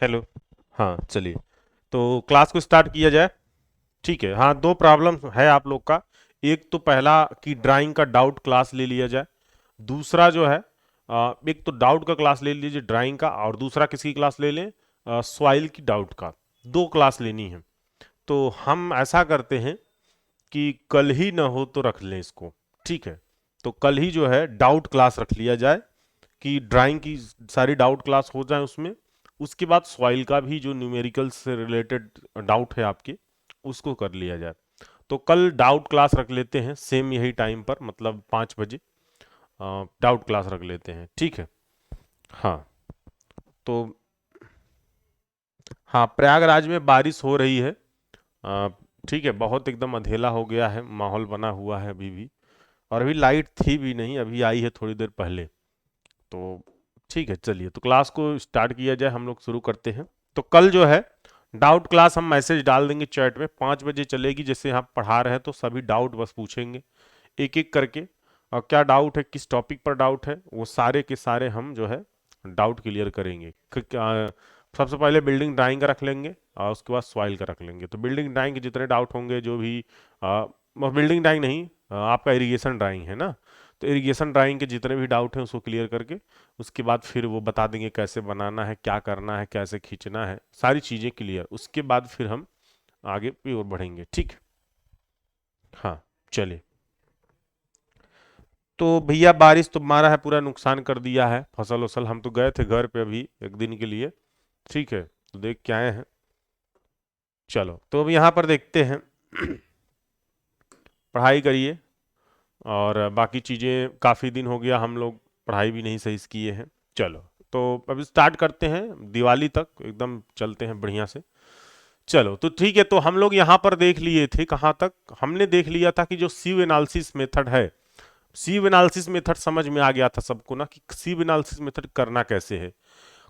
Hello. हाँ चलिए, तो क्लास को स्टार्ट किया जाए। ठीक है, हाँ दो प्रॉब्लम है आप लोग का। एक तो पहला कि ड्राइंग का डाउट क्लास ले लिया जाए। दूसरा जो है एक तो डाउट का क्लास ले लीजिए ड्राइंग का, और दूसरा किसकी क्लास ले लें, सॉइल की डाउट का। दो क्लास लेनी है। तो हम ऐसा करते हैं कि कल ही ना हो तो रख लें इसको। ठीक है, तो कल ही जो है डाउट क्लास रख लिया जाए कि ड्राइंग की सारी डाउट क्लास हो जाए उसमें। उसके बाद सॉइल का भी जो न्यूमेरिकल से रिलेटेड डाउट है आपके, उसको कर लिया जाए। तो कल डाउट क्लास रख लेते हैं सेम यही टाइम पर, मतलब 5 बजे डाउट क्लास रख लेते हैं। ठीक है। हाँ तो हाँ, प्रयागराज में बारिश हो रही है। अ, ठीक है, बहुत एकदम अधेला हो गया है, माहौल बना हुआ है अभी भी। और अभी लाइट थी भी नहीं, अभी आई है थोड़ी देर पहले। तो ठीक है, चलिए तो क्लास को स्टार्ट किया जाए, हम लोग शुरू करते हैं। तो कल जो है डाउट क्लास हम मैसेज डाल देंगे चैट में, 5 बजे चलेगी। जैसे आप पढ़ा रहे हैं तो सभी डाउट बस पूछेंगे एक एक करके, और क्या डाउट है, किस टॉपिक पर डाउट है, वो सारे के सारे हम जो है डाउट क्लियर करेंगे। सबसे पहले बिल्डिंग ड्राइंग का रख लेंगे, और उसके बाद सॉइल का रख लेंगे। तो बिल्डिंग ड्राइंग के जितने डाउट होंगे, जो भी बिल्डिंग ड्राइंग नहीं, आपका इरिगेशन ड्राइंग है ना, तो इरिगेशन ड्राइंग के जितने भी डाउट हैं उसको क्लियर करके उसके बाद फिर वो बता देंगे कैसे बनाना है, क्या करना है, कैसे खींचना है, सारी चीज़ें क्लियर। उसके बाद फिर हम आगे की ओर बढ़ेंगे। ठीक। हाँ चलिए। तो भैया बारिश तो मारा है, पूरा नुकसान कर दिया है फसल वसल। हम तो गए थे घर पे अभी एक दिन के लिए। ठीक है, तो देख के आए हैं। चलो तो अब यहाँ पर देखते हैं। पढ़ाई करिए, और बाकी चीज़ें काफ़ी दिन हो गया हम लोग पढ़ाई भी नहीं सही से किए हैं। चलो तो अब स्टार्ट करते हैं, दिवाली तक एकदम चलते हैं बढ़िया से। चलो तो ठीक है, तो हम लोग यहाँ पर देख लिए थे, कहाँ तक हमने देख लिया था कि जो सीव एनालिसिस मेथड है, सीव एनालिसिस मेथड समझ में आ गया था सबको ना, कि सीव एनालिसिस मेथड करना कैसे है।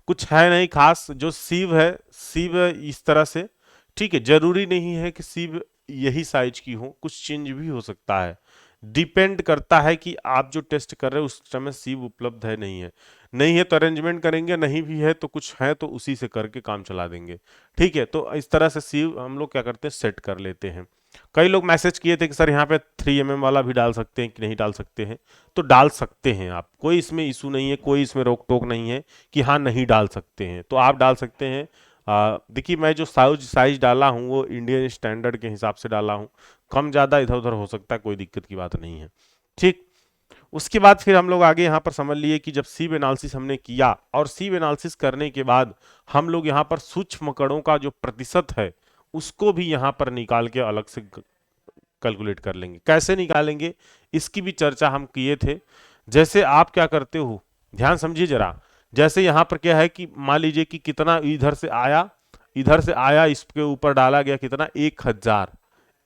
कुछ है नहीं खास, जो सीव है, सीव इस तरह से। ठीक है, जरूरी नहीं है कि सीव यही साइज की हो, कुछ चेंज भी हो सकता है। डिपेंड करता है कि आप जो टेस्ट कर रहे हो उस समय सीव उपलब्ध है नहीं है। नहीं है तो अरेंजमेंट करेंगे, नहीं भी है तो कुछ है तो उसी से करके काम चला देंगे। ठीक है, तो इस तरह से सीव हम लोग क्या करते हैं, सेट कर लेते हैं। कई लोग मैसेज किए थे कि सर यहाँ पे 3 mm वाला भी डाल सकते हैं कि नहीं डाल सकते हैं। तो डाल सकते हैं आप, कोई इसमें इशू नहीं है, कोई इसमें रोक टोक नहीं है कि हाँ नहीं डाल सकते हैं, तो आप डाल सकते हैं। देखिए मैं जो साइज साइज डाला हूँ वो इंडियन स्टैंडर्ड के हिसाब से डाला हूँ। कम ज़्यादा इधर उधर हो सकता है, कोई दिक्कत की बात नहीं है। ठीक। उसके बाद फिर हम लोग आगे यहाँ पर समझ लिए कि जब सीव एनालिसिस हमने किया, और सीव एनालिसिस करने के बाद हम लोग यहाँ पर सूक्ष्म कणों का जो प्रतिशत है उसको भी यहाँ पर निकाल के अलग से कैलकुलेट कर लेंगे। कैसे निकालेंगे इसकी भी चर्चा हम किए थे। जैसे आप क्या करते हो, ध्यान समझिए जरा। जैसे यहाँ पर क्या है कि मान लीजिए कि कितना इधर से आया, इधर से आया, इसके ऊपर डाला गया कितना,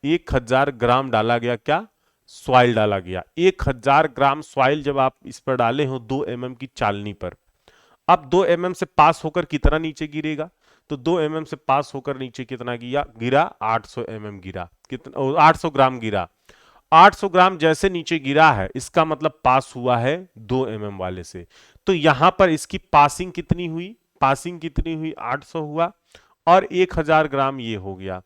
1000 डाला गया, क्या सॉइल डाला गया। 1000 ग्राम सॉइल जब आप इस पर डाले हो 2 mm की चालनी पर, अब 2 mm से पास होकर कितना नीचे गिरेगा, तो 2 mm से पास होकर नीचे कितना गिरा गिरा 800 mm गिरा, कितना 800 ग्राम गिरा। 800 ग्राम जैसे नीचे गिरा है, इसका मतलब पास हुआ है 2 mm वाले से। तो यहां पर इसकी पासिंग कितनी हुई, पासिंग कितनी हुई, 800 हुआ, और 1000 ग्राम ये हो गया।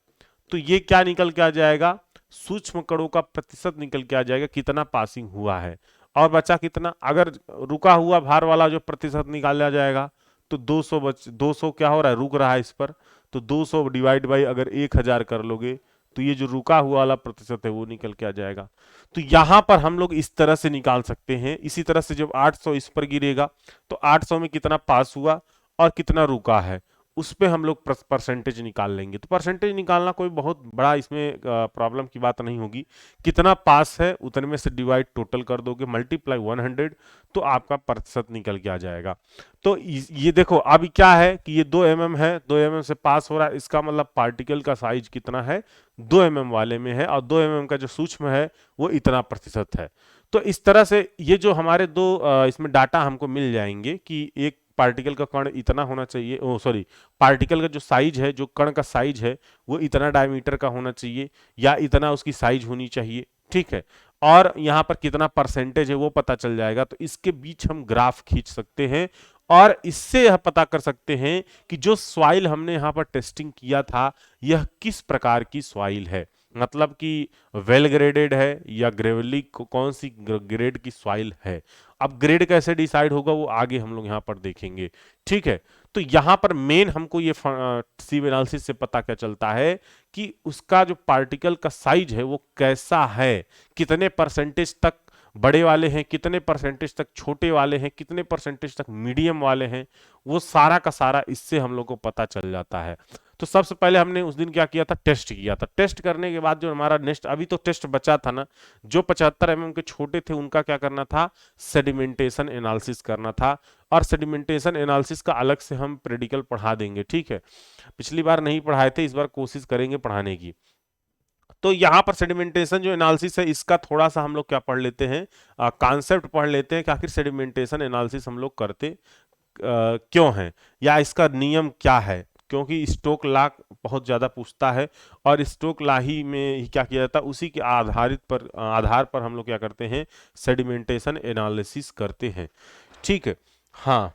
तो ये क्या निकल के आ जाएगा, सूक्ष्म कणों का प्रतिशत निकल के आ जाएगा, कितना पासिंग हुआ है। और बचा कितना, अगर रुका हुआ भार वाला जो प्रतिशत निकाला जाएगा, तो 200 200 क्या हो रहा है, रुक रहा है इस पर। तो 200 डिवाइड बाई अगर 1000 कर लोगे, तो ये जो रुका हुआ वाला प्रतिशत है वो निकल के आ जाएगा। तो यहां पर हम लोग इस तरह से निकाल सकते हैं। इसी तरह से जब 800 इस पर गिरेगा, तो 800 में कितना पास हुआ और कितना रुका है, उस पे हम लोग परसेंटेज निकाल लेंगे। तो परसेंटेज निकालना कोई बहुत बड़ा इसमें प्रॉब्लम की बात नहीं होगी। कितना पास है उतने में से डिवाइड टोटल कर दोगे, मल्टीप्लाई 100, तो आपका प्रतिशत निकल के आ जाएगा। तो ये देखो अभी क्या है कि ये 2 mm है, 2 mm से पास हो रहा है, इसका मतलब पार्टिकल का साइज कितना है, 2 mm वाले में है, और 2 mm का जो सूक्ष्म है वो इतना प्रतिशत है। तो इस तरह से ये जो हमारे दो इसमें डाटा हमको मिल जाएंगे कि एक पार्टिकल का कण इतना होना चाहिए, ओ सॉरी, पार्टिकल का जो साइज है, जो कण का साइज है, वो इतना डायमीटर का होना चाहिए, या इतना उसकी साइज होनी चाहिए। ठीक है, और यहाँ पर कितना परसेंटेज है वो पता चल जाएगा। तो इसके बीच हम ग्राफ खींच सकते हैं, और इससे यह पता कर सकते हैं कि जो सॉइल हमने यहाँ पर टेस्टिंग किया था यह किस प्रकार की सॉइल है, मतलब कि वेल ग्रेडेड है या ग्रेवली, कौन सी ग्रेड की सॉइल है। अब ग्रेड कैसे डिसाइड होगा वो आगे हम लोग यहाँ पर देखेंगे, ठीक है। तो यहाँ पर मेन हमको ये सीव एनालिसिस से पता क्या चलता है कि उसका जो पार्टिकल का साइज है वो कैसा है, कितने परसेंटेज तक बड़े वाले हैं, कितने परसेंटेज तक छोटे वाले हैं, कितने परसेंटेज तक मीडियम वाले हैं, वो सारा का सारा इससे हम लोग को पता चल जाता है। तो सबसे पहले हमने उस दिन क्या किया था, टेस्ट किया था। टेस्ट करने के बाद जो हमारा नेक्स्ट अभी तो टेस्ट बचा था ना, जो 75 mm के छोटे थे उनका क्या करना था, सेडिमेंटेशन एनालिसिस करना था। और सेडिमेंटेशन एनालिसिस का अलग से हम प्रेडिकल पढ़ा देंगे, ठीक है। पिछली बार नहीं पढ़ाए थे, इस बार कोशिश करेंगे पढ़ाने की। तो यहाँ पर सेडिमेंटेशन जो एनालिसिस है इसका थोड़ा सा हम लोग क्या पढ़ लेते हैं, कॉन्सेप्ट पढ़ लेते हैं कि आखिर सेडिमेंटेशन एनालिसिस हम लोग करते क्यों हैं, या इसका नियम क्या है। क्योंकि स्टोक लॉ बहुत ज्यादा पूछता है और स्टोक लॉ ही में ही क्या किया जाता है, उसी के आधार पर हम लोग क्या करते हैं, सेडिमेंटेशन एनालिसिस करते हैं, ठीक है। हाँ,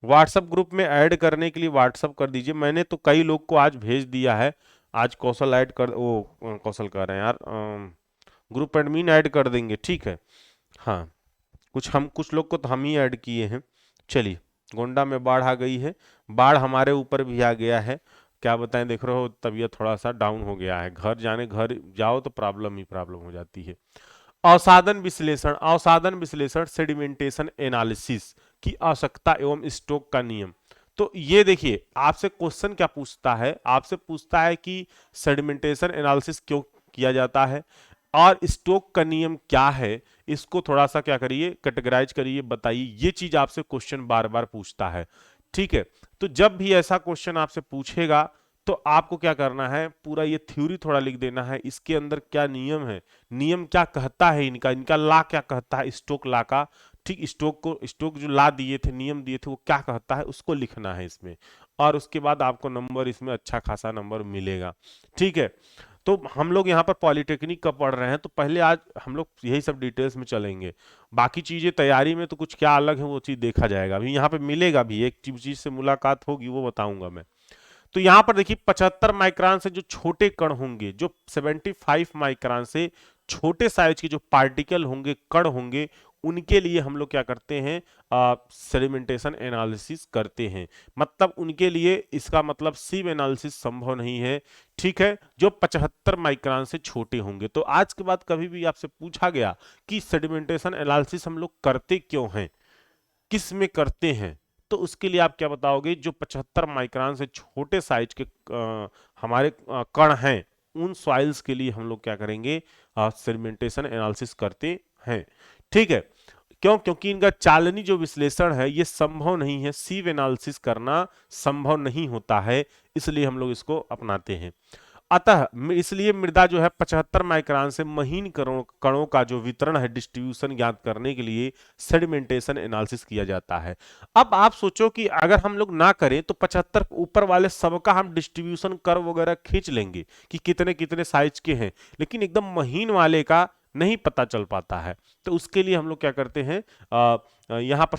व्हाट्सएप ग्रुप में ऐड करने के लिए व्हाट्सएप कर दीजिए, मैंने तो कई लोग को आज भेज दिया है। आज कौशल ऐड कर, वो कौशल कर रहे हैं यार, ग्रुप एडमिन ऐड कर देंगे, ठीक है। हाँ, कुछ लोग को तो हम ही ऐड किए हैं। चलिए, गोंडा में बाढ़ आ गई है, बाढ़ हमारे ऊपर भी आ गया है। क्या बताएं, देख रहे हो तबीयत थोड़ा सा डाउन हो गया है, घर जाओ तो प्रॉब्लम ही प्रॉब्लम हो जाती है। अवसादन विश्लेषण सेडिमेंटेशन एनालिसिस की आवश्यकता एवं स्टोक का नियम। तो ये देखिए, आपसे क्वेश्चन क्या पूछता है, आपसे पूछता है कि सेडिमेंटेशन एनालिसिस क्यों किया जाता है और स्टोक का नियम क्या है। इसको थोड़ा सा क्या करिए, कैटेगराइज करिए, बताइए। ये चीज आपसे क्वेश्चन बार बार पूछता है, ठीक है। तो जब भी ऐसा क्वेश्चन आपसे पूछेगा तो आपको क्या करना है, पूरा ये थ्योरी थोड़ा लिख देना है, इसके अंदर क्या नियम है, नियम क्या कहता है, इनका इनका ला क्या कहता है, स्टोक ला का, ठीक। स्टोक जो ला दिए थे, नियम दिए थे, वो क्या कहता है उसको लिखना है इसमें। और उसके बाद आपको नंबर इसमें अच्छा खासा नंबर मिलेगा, ठीक है। तो हम लोग यहाँ पर पॉलिटेक्निक का पढ़ रहे हैं, तो पहले आज हम लोग यही सब डिटेल्स में चलेंगे। बाकी चीजें तैयारी में तो कुछ क्या अलग है वो चीज देखा जाएगा, अभी यहाँ पे मिलेगा भी, एक चीज से मुलाकात होगी वो बताऊंगा मैं। तो यहां पर देखिए 75 माइक्रोन से जो छोटे कण होंगे, जो 75 माइक्रोन से छोटे साइज के जो पार्टिकल होंगे, कण होंगे, उनके लिए हम लोग क्या करते हैं, सेडिमेंटेशन एनालिसिस करते हैं। मतलब उनके लिए इसका मतलब सीव एनालिसिस संभव नहीं है, ठीक है, जो 75 माइक्रोन से छोटे होंगे। तो आज के बाद कभी भी आपसे पूछा गया कि सेडिमेंटेशन एनालिसिस हम लोग करते क्यों हैं, किस में करते हैं, तो उसके लिए आप क्या बताओगे, जो 75 माइक्रोन से छोटे साइज के हमारे कण हैं, उन सॉइल्स के लिए हम लोग क्या करेंगे, सेडिमेंटेशन एनालिसिस करते हैं, ठीक है। क्यों, क्योंकि इनका चालनी जो विश्लेषण है ये संभव नहीं है, सीव एनालिसिस करना संभव नहीं होता है, इसलिए हम लोग इसको अपनाते हैं। अतः इसलिए मृदा जो है 75 माइक्रोन से महीन कणों का जो वितरण है, डिस्ट्रीब्यूशन ज्ञात करने के लिए सेडिमेंटेशन एनालिसिस किया जाता है। अब आप सोचो कि अगर हम लोग ना करें तो 75 ऊपर वाले सबका हम डिस्ट्रीब्यूशन कर्व वगैरह खींच लेंगे कि कितने कितने साइज के हैं, लेकिन एकदम महीन वाले का नहीं पता चल पाता है। तो उसके लिए हम लोग क्या करते हैं, यहाँ पर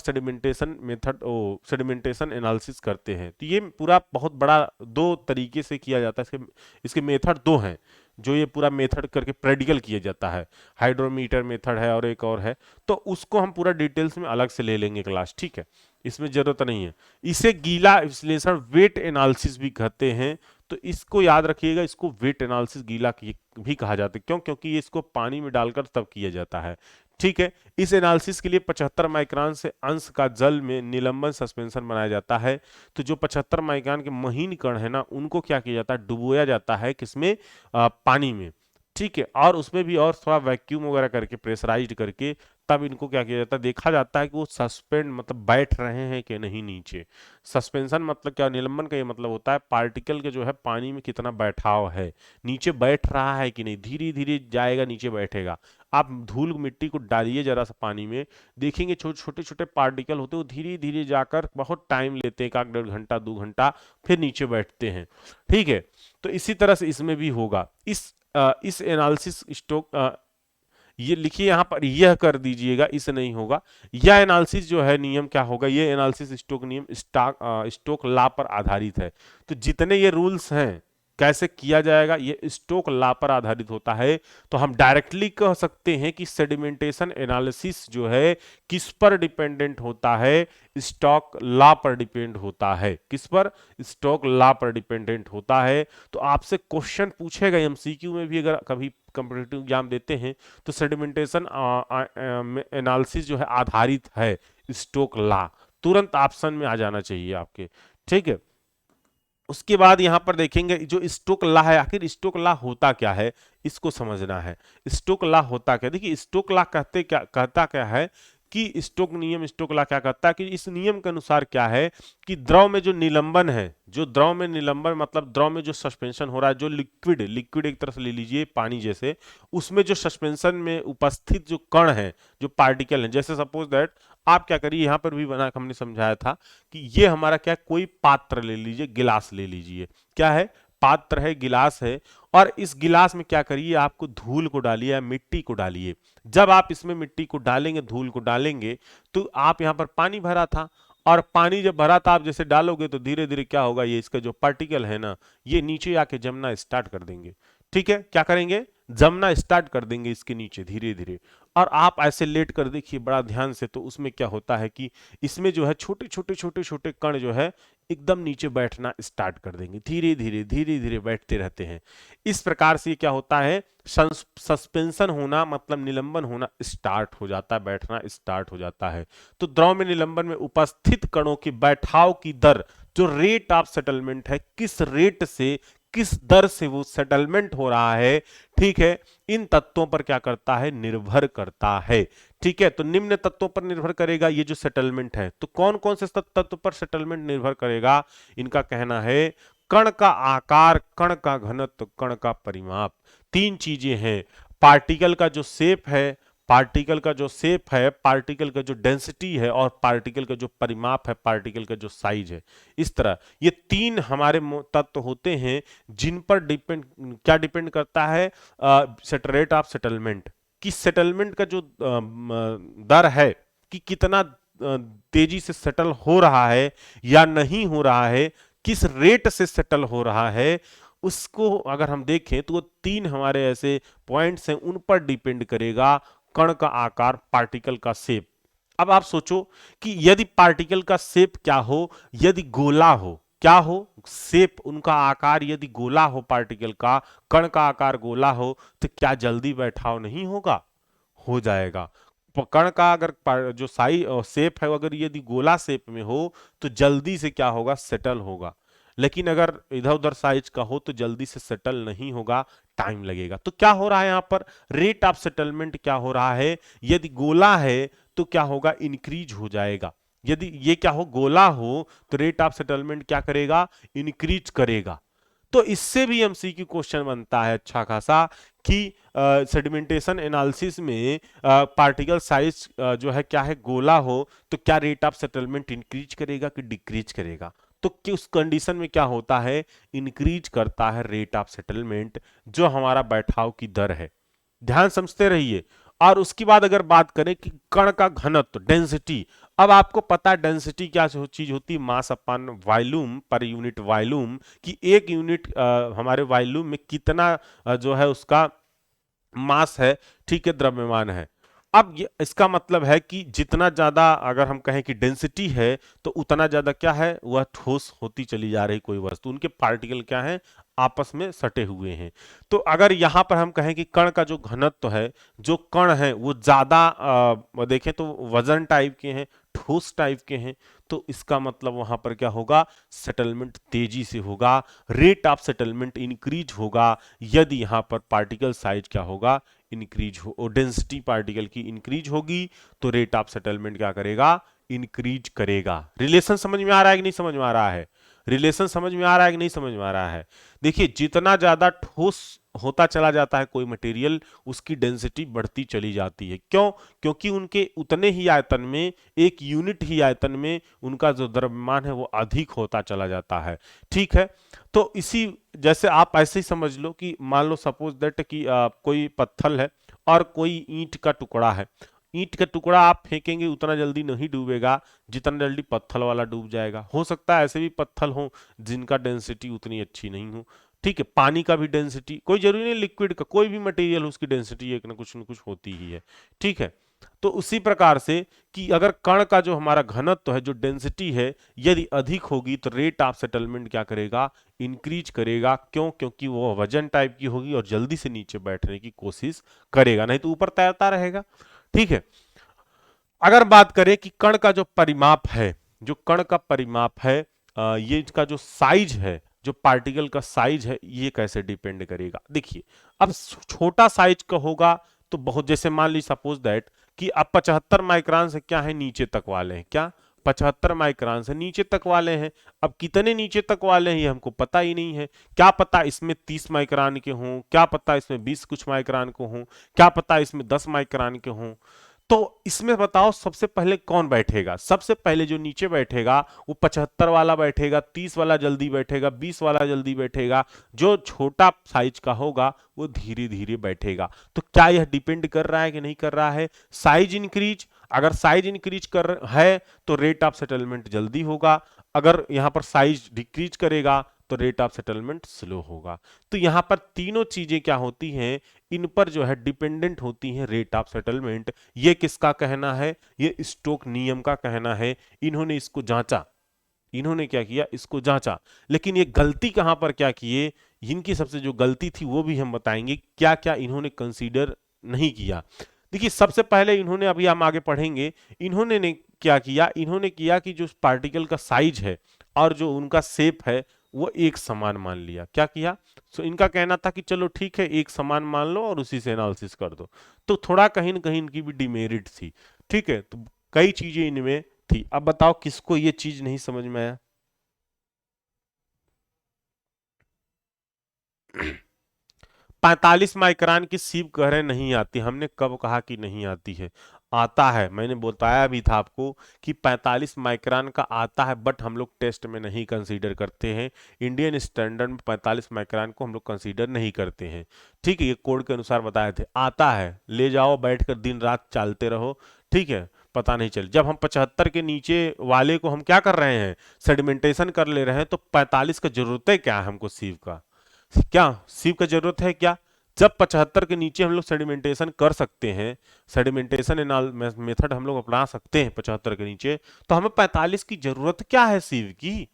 सेडिमेंटेशन एनालिसिस करते हैं। तो ये पूरा बहुत बड़ा दो तरीके से किया जाता है, इसके इसके मेथड दो हैं, जो ये पूरा मेथड करके प्रेडिकल किया जाता है। हाइड्रोमीटर मेथड है और एक और है, तो उसको हम पूरा डिटेल्स में अलग से ले लेंगे क्लास, ठीक है, इसमें जरूरत नहीं है। इसे गीला विश्लेषण वेट एनालिसिस भी कहते हैं, तो इसको याद रखिएगा, इसको वेट एनालिसिस गीला भी कहा जाता है। क्यों, क्योंकि ये इसको पानी में डालकर तब किया जाता है, ठीक है। इस एनालिसिस के लिए 75 माइक्रोन से अंश का जल में निलंबन सस्पेंशन बनाया जाता है। तो जो 75 माइक्रोन के महीन कण है ना, उनको क्या किया जाता है, डुबोया जाता है किसमें, पानी में, ठीक है। और उसमें भी और थोड़ा वैक्यूम वगैरह करके, प्रेशराइज्ड करके, तब इनको क्या किया जाता है, देखा जाता है कि वो सस्पेंड मतलब बैठ रहे हैं कि नहीं नीचे। सस्पेंशन मतलब क्या, निलंबन का ये मतलब होता है पार्टिकल के जो है पानी में कितना बैठाव है, नीचे बैठ रहा है कि नहीं, धीरे धीरे जाएगा नीचे बैठेगा। आप धूल मिट्टी को डालिए जरा सा पानी में, देखेंगे छोटे छोटे पार्टिकल होते हैं, वो धीरे धीरे जाकर बहुत टाइम लेते हैं, 1-1.5 घंटा 2 घंटा, फिर नीचे बैठते हैं, ठीक है। तो इसी तरह से इसमें भी होगा। इस एनालिसिस ये लिखिए यहाँ पर, यह कर दीजिएगा, इसे नहीं होगा। यह एनालिसिस जो है नियम क्या होगा, ये एनालिसिस स्टोक नियम स्टोक लॉ पर आधारित है। तो जितने ये रूल्स हैं कैसे किया जाएगा, ये स्टोक लॉ पर आधारित होता है। तो हम डायरेक्टली कह सकते हैं कि सेडिमेंटेशन एनालिसिस जो है किस पर डिपेंडेंट होता है, स्टॉक लॉ पर डिपेंड होता है। किस पर? स्टॉक लॉ पर डिपेंडेंट होता है। तो आपसे क्वेश्चन पूछेगा एमसीक्यू में भी, अगर कभी कंपटीटिव एग्जाम देते हैं तो सेडिमेंटेशन एनालिसिस जो है आधारित है स्टोक लॉ, तुरंत ऑप्शन में आ जाना चाहिए आपके। ठीक है, उसके बाद यहां पर देखेंगे जो स्टोक लॉ है, आखिर स्टोक लॉ होता क्या है, इसको समझना है। स्टोक लॉ होता क्या, देखिए स्टोक लॉ कहता क्या है कि स्टोक नियम, स्टोक लॉ क्या कहता है कि इस नियम के अनुसार क्या है कि द्रव में जो निलंबन है, जो द्रव में निलंबन मतलब द्रव में जो सस्पेंशन हो रहा है, जो लिक्विड लिक्विड एक तरह से ले लीजिए पानी जैसे, उसमें जो सस्पेंशन में उपस्थित जो कण है, जो पार्टिकल है, जैसे सपोज दैट आप क्या करिए, यहां पर भी बना हमने समझाया था कि ये हमारा क्या, कोई पात्र ले लीजिए, गिलास ले लीजिए, क्या है, पात्र है, गिलास है, और इस गिलास में क्या करिए, आपको धूल को डालिए या मिट्टी को डालिए। जब आप इसमें मिट्टी को डालेंगे, धूल को डालेंगे, तो आप यहां पर पानी भरा था, और पानी जब भरा था आप जैसे डालोगे तो धीरे धीरे क्या होगा, ये इसका जो पार्टिकल है ना, ये नीचे आके जमना स्टार्ट कर देंगे। ठीक है, क्या करेंगे, जमना स्टार्ट कर देंगे इसके नीचे धीरे धीरे। और आप ऐसे लेट कर देखिए बड़ा ध्यान से, तो उसमें क्या होता है कि इसमें जो है छोटे छोटे छोटे छोटे कण जो है एकदम नीचे बैठना स्टार्ट कर देंगे, धीरे धीरे धीरे धीरे बैठते रहते हैं। इस प्रकार से क्या होता है, सस्पेंशन होना मतलब निलंबन होना स्टार्ट हो जाता है, बैठना स्टार्ट हो जाता है। तो द्रव में निलंबन में उपस्थित कणों की बैठाव की दर, जो रेट ऑफ सेटलमेंट है, किस रेट से, किस दर से वो सेटलमेंट हो रहा है, ठीक है, इन तत्वों पर क्या करता है, निर्भर करता है। ठीक है, तो निम्न तत्वों पर निर्भर करेगा ये जो सेटलमेंट है। तो कौन कौन से तत्व पर सेटलमेंट निर्भर करेगा, इनका कहना है कण का आकार, कण का घनत्व, कण का परिमाप। तीन चीजें हैं, पार्टिकल का जो शेप है, पार्टिकल का जो शेप है, पार्टिकल का जो डेंसिटी है, और पार्टिकल का जो परिमाप है, पार्टिकल का जो साइज है। इस तरह ये तीन हमारे तत्व होते हैं जिन पर डिपेंड, क्या डिपेंड करता है, रेट ऑफ सेटलमेंट, कि सेटलमेंट का जो दर है कि कितना तेजी से सेटल हो रहा है या नहीं हो रहा है, किस रेट से सेटल हो रहा है, उसको अगर हम देखें तो वो तीन हमारे ऐसे पॉइंट्स हैं, उन पर डिपेंड करेगा कण का आकार, पार्टिकल का शेप। अब आप सोचो कि यदि पार्टिकल का शेप क्या हो, यदि गोला हो, क्या हो, शेप, उनका आकार यदि गोला हो, पार्टिकल का, कण का आकार गोला हो, तो क्या जल्दी बैठाव नहीं होगा, हो जाएगा। कण का अगर जो साइज शेप है अगर यदि गोला शेप में हो तो जल्दी से क्या होगा, सेटल होगा। लेकिन अगर इधर उधर साइज का हो तो जल्दी से सेटल नहीं होगा, टाइम लगेगा। तो क्या हो रहा है यहां पर, रेट ऑफ सेटलमेंट क्या हो रहा है, यदि गोला है तो क्या होगा, इंक्रीज हो जाएगा। यदि ये क्या हो, गोला हो, तो रेट ऑफ सेटलमेंट क्या करेगा, इंक्रीज करेगा। तो इससे भी एमसीक्यू क्वेश्चन बनता है अच्छा खासा कि सेडिमेंटेशन एनालिसिस में पार्टिकल साइज जो है क्या है, गोला हो, तो क्या रेट ऑफ सेटलमेंट इंक्रीज करेगा कि डिक्रीज करेगा। तो कि उस कंडीशन में क्या होता है, इंक्रीज करता है रेट ऑफ सेटलमेंट, जो हमारा बैठाव की दर है। ध्यान समझते रहिए। और उसके बाद अगर बात करें कि कण का घनत्व, डेंसिटी, अब आपको पता है डेंसिटी क्या चीज होती है, mass upon volume per unit volume, कि एक यूनिट हमारे वॉल्यूम में कितना जो है उसका मास है, ठीक है, द्रव्यमान है। अब ये इसका मतलब है कि जितना ज्यादा अगर हम कहें कि डेंसिटी है तो उतना ज्यादा क्या है, वह ठोस होती चली जा रही कोई वस्तु, उनके पार्टिकल क्या है, आपस में सटे हुए हैं। तो अगर यहां पर हम कहें कि कण का जो घनत्व है, जो कण है वो ज्यादा देखें तो वजन टाइप के हैं, ठोस टाइप के हैं, तो इसका मतलब वहां पर क्या होगा, सेटलमेंट तेजी से होगा, रेट ऑफ सेटलमेंट इंक्रीज होगा। यदि यहां पर पार्टिकल साइज क्या होगा, इंक्रीज हो, और डेंसिटी पार्टिकल की इंक्रीज होगी, तो रेट ऑफ सेटलमेंट क्या करेगा, इंक्रीज करेगा। रिलेशन समझ में आ रहा है कि नहीं समझ में आ रहा है, रिलेशन समझ में आ रहा है कि नहीं समझ में आ रहा है। देखिए जितना ज्यादा ठोस होता चला जाता है कोई मटेरियल, उसकी डेंसिटी बढ़ती चली जाती है। क्यों? क्योंकि उनके उतने ही आयतन में, एक यूनिट ही आयतन में उनका जो द्रव्यमान है वो अधिक होता चला जाता है। ठीक है, तो इसी जैसे आप ऐसे ही समझ लो कि मान लो सपोज दैट कि कोई पत्थर है और कोई ईंट का टुकड़ा है, ईंट का टुकड़ा आप फेंकेंगे उतना जल्दी नहीं डूबेगा जितना जल्दी पत्थर वाला डूब जाएगा। हो सकता है ऐसे भी पत्थर हो जिनका डेंसिटी उतनी अच्छी नहीं हो, ठीक है। पानी का भी डेंसिटी, कोई जरूरी नहीं लिक्विड का, कोई भी मटेरियल उसकी डेंसिटी एक ना कुछ होती ही है, ठीक है। तो उसी प्रकार से कि अगर कण का जो हमारा घनत्व है, जो डेंसिटी है, यदि अधिक होगी तो रेट ऑफ सेटलमेंट क्या करेगा, इंक्रीज करेगा। क्यों? क्योंकि वो वजन टाइप की होगी और जल्दी से नीचे बैठने की कोशिश करेगा, नहीं तो ऊपर तैरता रहेगा, ठीक है। अगर बात करें कि कण का जो परिमाप है, जो कण का परिमाप है, ये इसका जो साइज है, जो पार्टिकल का साइज है, ये कैसे डिपेंड करेगा। देखिए अब छोटा साइज का होगा तो बहुत, जैसे मान लीजिए सपोज दैट कि अब 75 माइक्रोन से क्या है नीचे तक वाले हैं, क्या 75 माइक्रोन से नीचे तक वाले हैं। अब कितने नीचे तक वाले हैं ये हमको पता ही नहीं है, क्या पता इसमें 30 माइक्रोन के हों, क्या पता इसमें 20 कुछ माइक्रोन को हों, क्या पता इसमें 10 माइक्रोन के हों। तो इसमें बताओ सबसे पहले कौन बैठेगा, सबसे पहले जो नीचे बैठेगा वो 75 वाला बैठेगा, 30 वाला जल्दी बैठेगा, 20 वाला जल्दी बैठेगा, जो छोटा साइज का होगा वो धीरे धीरे बैठेगा। तो क्या यह डिपेंड कर रहा है कि नहीं कर रहा है, साइज इंक्रीज, अगर साइज इंक्रीज कर है तो रेट ऑफ सेटलमेंट जल्दी होगा, अगर यहां पर साइज डिक्रीज करेगा तो रेट ऑफ सेटलमेंट स्लो होगा। तो यहां पर तीनों चीजें क्या होती हैं, इन पर जो है डिपेंडेंट होती हैं रेट ऑफ सेटलमेंट। ये किसका कहना है, ये स्टोक नियम का कहना है। इन्होंने इसको जांचा, इन्होंने क्या किया, इसको जांचा, लेकिन ये गलती कहां पर क्या किए, इनकी सबसे जो गलती थी वो भी हम बताएंगे, क्या क्या इन्होंने कंसीडर नहीं किया। देखिए सबसे पहले इन्होंने, अभी हम आगे पढ़ेंगे, इन्होंने ने क्या किया, इन्होंने किया कि जो पार्टिकल का साइज है और जो उनका शेप है वो एक समान मान लिया। क्या किया, सो इनका कहना था कि चलो ठीक है एक समान मान लो और उसी से एनालिसिस कर दो। तो थोड़ा कहीं ना कहीं इनकी भी डिमेरिट थी, ठीक है। तो कई चीजें इनमें थी। अब बताओ किसको ये चीज नहीं समझ में आया। 45 माइक्रोन की सीप कह रहे नहीं आती, हमने कब कहा कि नहीं आती है, आता है। मैंने बताया भी था आपको कि 45 माइक्रोन का आता है, बट हम लोग टेस्ट में नहीं कंसीडर करते हैं। इंडियन स्टैंडर्ड में 45 माइक्रोन को हम लोग कंसीडर नहीं करते हैं, ठीक है। ये कोड के अनुसार बताए थे, आता है, ले जाओ बैठकर दिन रात चालते रहो, ठीक है, पता नहीं चल। जब हम 75 के नीचे वाले को हम क्या कर रहे हैं, सेडिमेंटेशन कर ले रहे हैं, तो 45 का जरूरत है क्या हमको सीव का, क्या सीव का जरूरत है क्या। जब 75 के नीचे हम लोग सेडिमेंटेशन कर सकते हैं, सेडिमेंटेशन मेथड हम लोग अपना सकते हैं 75 के नीचे, तो हमें 45 की जरूरत क्या है, सीव की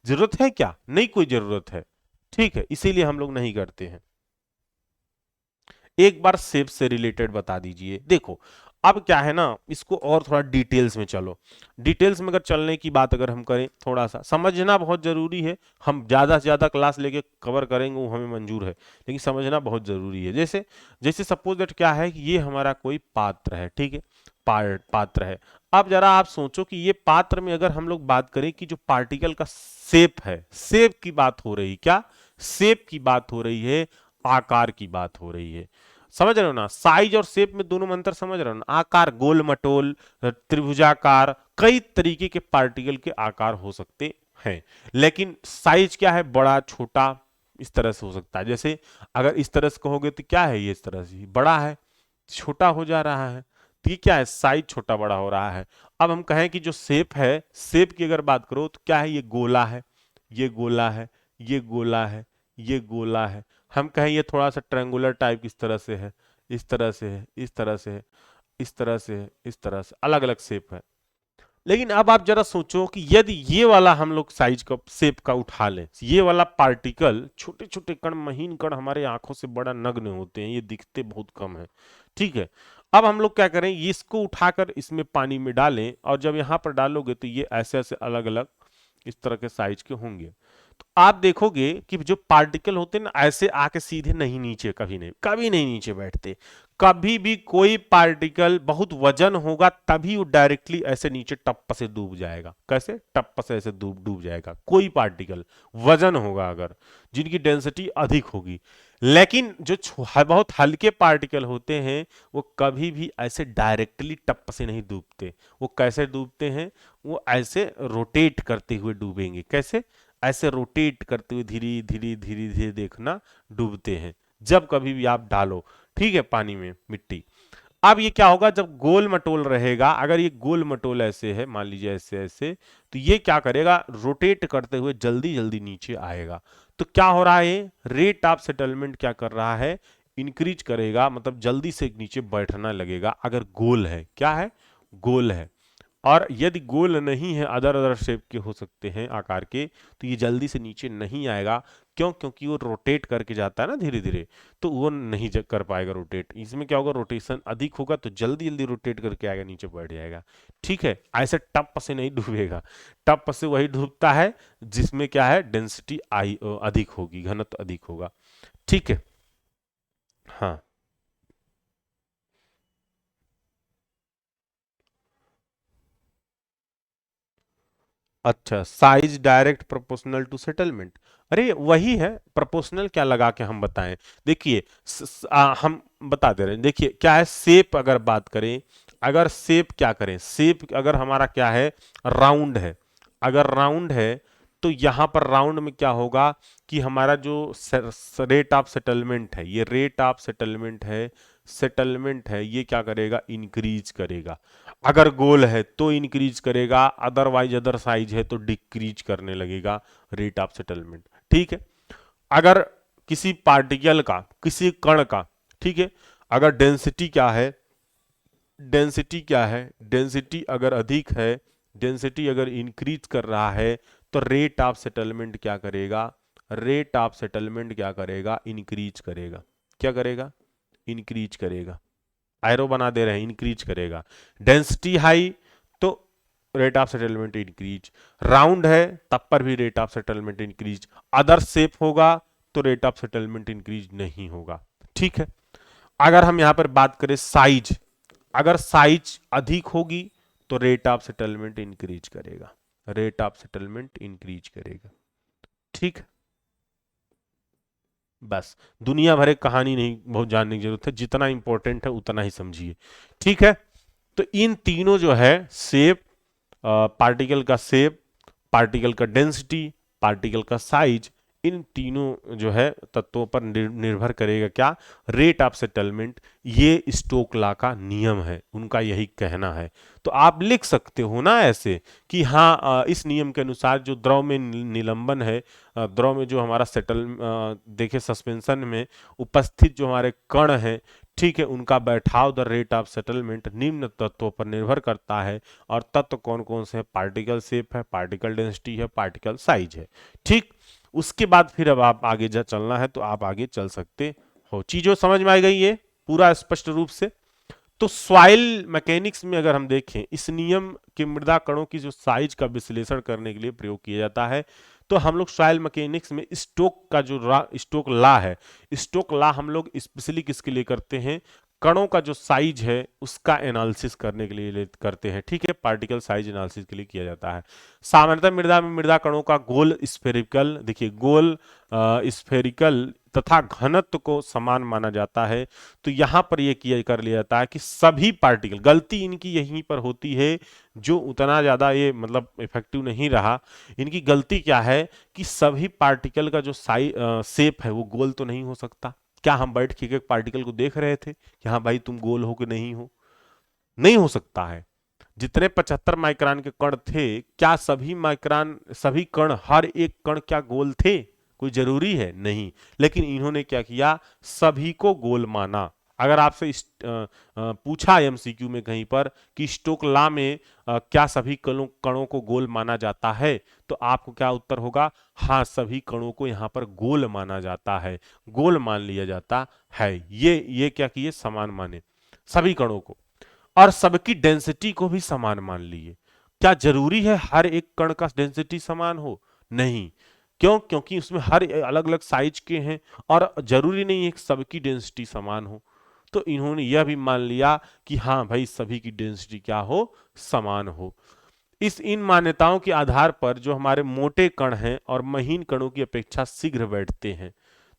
जरूरत है क्या, नहीं कोई जरूरत है, ठीक है, इसीलिए हम लोग नहीं करते हैं। एक बार सेव से रिलेटेड बता दीजिए। देखो अब क्या है ना, इसको और थोड़ा डिटेल्स में चलो, डिटेल्स में अगर चलने की बात अगर हम करें, थोड़ा सा समझना बहुत जरूरी है। हम ज्यादा से ज्यादा क्लास लेके कवर करेंगे वो हमें मंजूर है, लेकिन समझना बहुत जरूरी है। जैसे जैसे सपोज दैट क्या है कि ये हमारा कोई पात्र है, ठीक है, पात्र है। अब जरा आप सोचो कि ये पात्र में अगर हम लोग बात करें कि जो पार्टिकल का शेप है, शेप की बात हो रही, क्या शेप की बात हो रही है, आकार की बात हो रही है। समझ रहे हो ना, साइज और शेप में दोनों में अंतर समझ रहे हो ना। आकार गोल मटोल, त्रिभुजाकार, कई तरीके के पार्टिकल के आकार हो सकते हैं, लेकिन साइज क्या है, बड़ा छोटा इस तरह से हो सकता है। जैसे अगर इस तरह से कहोगे तो क्या है, ये इस तरह से बड़ा है, छोटा हो जा रहा है, तो ये क्या है, साइज छोटा बड़ा हो रहा है। अब हम कहें कि जो शेप है, शेप की अगर बात करो तो क्या है, ये गोला है, ये गोला है, ये गोला है, ये गोला है। हम कहें ये थोड़ा सा ट्रायंगुलर टाइप इस तरह से है, इस तरह से है, इस तरह से है, इस तरह से है, इस तरह से, अलग अलग शेप है। लेकिन अब आप जरा सोचो कि यदि ये वाला हम लोग साइज का शेप का उठा लें, ये वाला पार्टिकल, छोटे छोटे कण, महीन कण हमारे आंखों से बड़ा नग्न होते हैं, ये दिखते बहुत कम है, ठीक है। अब हम लोग क्या करें, इसको उठाकर इसमें पानी में डालें, और जब यहां पर डालोगे तो ये ऐसे ऐसे अलग अलग इस तरह के साइज के होंगे। तो आप देखोगे कि जो पार्टिकल होते हैं ना, ऐसे आके सीधे नहीं नीचे, कभी नहीं नीचे बैठते। कभी भी कोई पार्टिकल बहुत वजन होगा तभी वो डायरेक्टली ऐसे नीचे टप्प से डूब जाएगा। कैसे, टप्प से ऐसे डूब डूब जाएगा कोई पार्टिकल, वजन होगा अगर, जिनकी डेंसिटी अधिक होगी। लेकिन जो बहुत हल्के पार्टिकल होते हैं वो कभी भी ऐसे डायरेक्टली टप्प से नहीं डूबते। वो कैसे डूबते हैं, वो ऐसे रोटेट करते हुए डूबेंगे। कैसे, ऐसे रोटेट करते हुए धीरे धीरे धीरे धीरे देखना डूबते हैं। जब कभी भी आप डालो, ठीक है, पानी में मिट्टी। अब ये क्या होगा, जब गोल मटोल रहेगा, अगर ये गोल मटोल ऐसे है, मान लीजिए ऐसे ऐसे, तो ये क्या करेगा, रोटेट करते हुए जल्दी जल्दी नीचे आएगा। तो क्या हो रहा है, रेट ऑफ सेटलमेंट क्या कर रहा है, इंक्रीज करेगा, मतलब जल्दी से नीचे बैठना लगेगा, अगर गोल है, क्या है, गोल है। और यदि गोल नहीं है, अदर अदर शेप के हो सकते हैं आकार के, तो ये जल्दी से नीचे नहीं आएगा। क्यों, क्योंकि वो रोटेट करके जाता है ना धीरे धीरे, तो वो नहीं कर पाएगा रोटेट। इसमें क्या होगा, रोटेशन अधिक होगा तो जल्दी जल्दी रोटेट करके आएगा, नीचे बैठ जाएगा। ठीक है, ऐसे टप से नहीं डूबेगा। टप से वही डूबता है जिसमें क्या है, डेंसिटी अधिक होगी, घनत्व अधिक होगा। ठीक है, हाँ। अच्छा, size direct proportional to settlement. अरे वही है, प्रोपोर्शनल क्या लगा के हम बताएं। देखिए हम बता दे रहे हैं, देखिए क्या है, शेप अगर बात करें, अगर शेप क्या करें, शेप अगर हमारा क्या है, राउंड है, अगर राउंड है, तो यहां पर राउंड में क्या होगा कि हमारा जो रेट ऑफ सेटलमेंट है, ये रेट ऑफ सेटलमेंट है, सेटलमेंट है, ये क्या करेगा, इंक्रीज करेगा। अगर गोल है तो इंक्रीज करेगा, अदरवाइज अदर साइज है तो डिक्रीज करने लगेगा रेट ऑफ सेटलमेंट। ठीक है, अगर किसी पार्टिकल का, किसी कण का, ठीक है, अगर डेंसिटी क्या है, डेंसिटी क्या है, डेंसिटी अगर अधिक है, डेंसिटी अगर इंक्रीज कर रहा है, तो रेट ऑफ सेटलमेंट क्या करेगा, रेट ऑफ सेटलमेंट क्या करेगा, इंक्रीज करेगा। क्या करेगा, इंक्रीज करेगा। एरो बना दे रहे हैं, इंक्रीज करेगा। डेंसिटी हाई तो rate of settlement increase, round है तब पर भी rate of settlement increase, other shape होगा तो रेट ऑफ सेटलमेंट इंक्रीज नहीं होगा। ठीक है, अगर हम यहां पर बात करें साइज, अगर साइज अधिक होगी तो रेट ऑफ सेटलमेंट इंक्रीज करेगा, रेट ऑफ सेटलमेंट इंक्रीज करेगा। ठीक, बस दुनिया भर एक कहानी नहीं बहुत जानने की जरूरत है, जितना इंपॉर्टेंट है उतना ही समझिए। ठीक है, तो इन तीनों जो है, शेप, पार्टिकल का शेप, पार्टिकल का डेंसिटी, पार्टिकल का साइज, इन तीनों जो है तत्वों पर निर्भर करेगा क्या, रेट ऑफ सेटलमेंट। ये स्टोक लॉ का नियम है, उनका यही कहना है। तो आप लिख सकते हो ना ऐसे कि हाँ, इस नियम के अनुसार जो द्रव में निलंबन है, द्रव में जो हमारा देखे सस्पेंशन में उपस्थित जो हमारे कण हैं, ठीक है, उनका बैठाव द रेट ऑफ सेटलमेंट निम्न तत्वों पर निर्भर करता है। और तत्व कौन कौन से हैं, पार्टिकल शेप है, पार्टिकल डेंसिटी है, पार्टिकल साइज है। ठीक, उसके बाद फिर अब आप आगे जा चलना है तो आप आगे चल सकते हो। चीजों समझ में आ गई ये पूरा स्पष्ट रूप से। तो सॉइल मैकेनिक्स में अगर हम देखें, इस नियम के मृदा कणों की जो साइज का विश्लेषण करने के लिए प्रयोग किया जाता है, तो हम लोग सॉइल मैकेनिक्स में स्टोक का जो स्टोक लॉ है, स्टोक लॉ हम लोग स्पेशली किसके लिए करते हैं, कणों का जो साइज है उसका एनालिसिस करने के लिए करते हैं। ठीक है, पार्टिकल साइज एनालिसिस के लिए किया जाता है। सामान्यतः मृदा में मृदा कणों का गोल स्फेरिकल, देखिए गोल स्फेरिकल तथा घनत्व को समान माना जाता है। तो यहां पर यह किया कर लिया जाता है कि सभी पार्टिकल, गलती इनकी यहीं पर होती है, जो उतना ज्यादा ये मतलब इफेक्टिव नहीं रहा। इनकी गलती क्या है कि सभी पार्टिकल का जो साइज शेप है वो गोल तो नहीं हो सकता। क्या हम बैठ के एक पार्टिकल को देख रहे थे कि हाँ भाई तुम गोल हो कि नहीं हो, नहीं हो सकता है। जितने 75 माइक्रोन के कण थे, क्या सभी माइक्रोन, सभी कण, हर एक कण क्या गोल थे, कोई जरूरी है नहीं। लेकिन इन्होंने क्या किया, सभी को गोल माना। अगर आपसे पूछा एमसीक्यू में कहीं पर कि स्टोक लॉ में क्या सभी कणों कणों को गोल माना जाता है, तो आपको क्या उत्तर होगा, हाँ सभी कणों को यहाँ पर गोल माना जाता है, गोल मान लिया जाता है। ये क्या किए, समान माने सभी कणों को, और सबकी डेंसिटी को भी समान मान लिए। क्या जरूरी है हर एक कण का डेंसिटी समान हो, नहीं। क्यों, क्योंकि उसमें हर अलग अलग साइज के हैं, और जरूरी नहीं है कि सबकी डेंसिटी समान हो। तो इन्होंने यह भी मान लिया कि हाँ भाई सभी की डेंसिटी क्या हो, समान हो। इस इन मान्यताओं के आधार पर जो हमारे मोटे कण हैं और महीन कणों की अपेक्षा शीघ्र बैठते हैं,